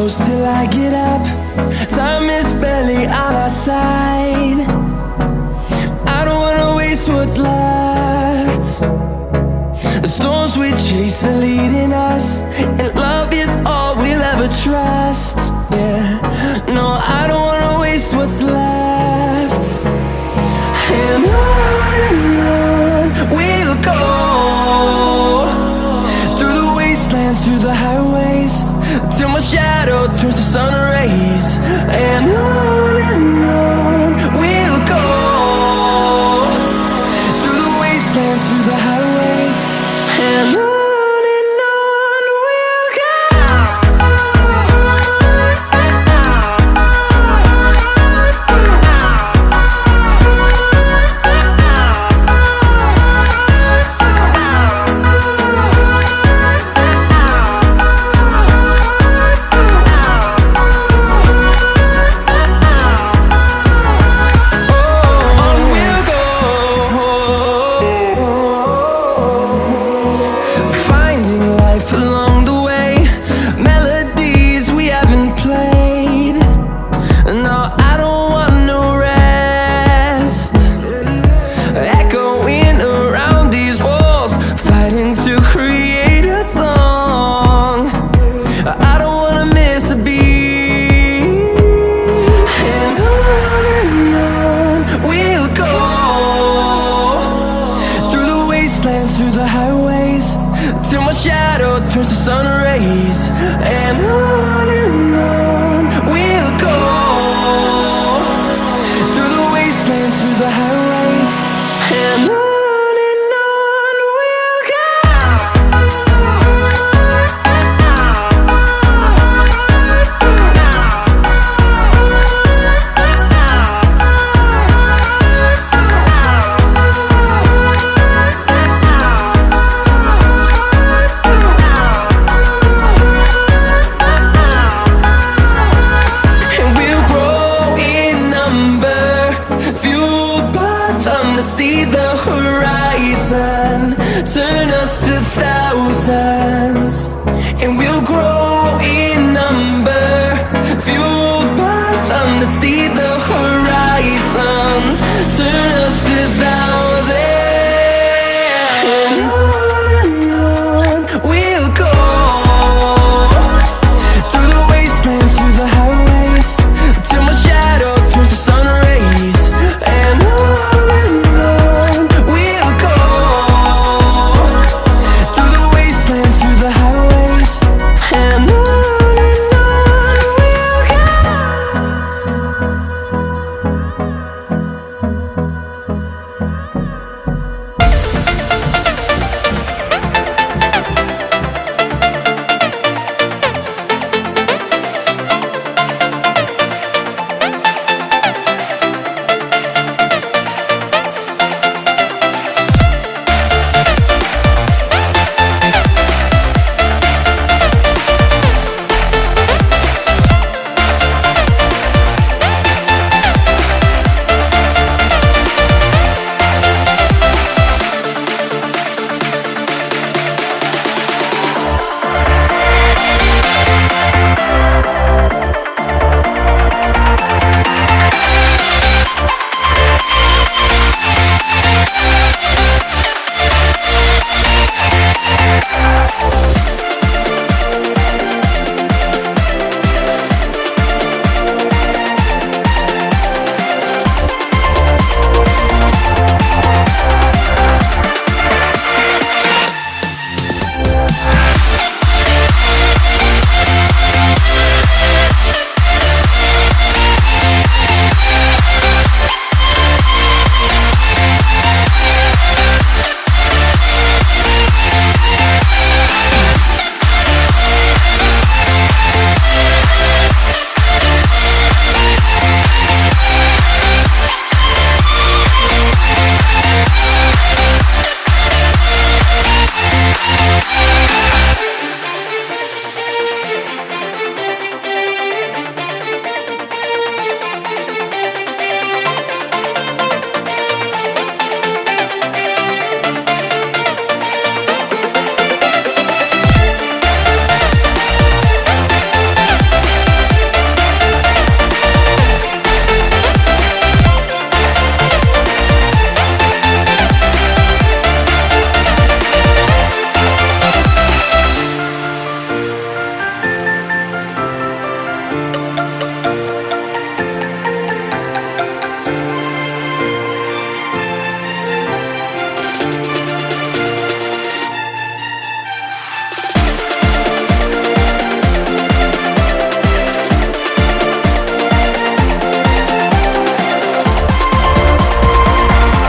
close till I get up. Time is barely on our side. I don't wanna waste what's left. The storms we chase are leading us, and love is all we'll ever trust. Yeah, no, I don't wanna waste what's left. And on we'll go, through the wastelands, through the highways, till my shadow turns to sun rays. And on we'll go, through the wastelands, through the highways, and on we'll go. Through the highways, till my shadow turns to sun rays. And on we'll go, through the wastelands, through the highways, and on we'll go. See the horizon, turn us to thousands, and we'll grow in number, fueled by them to see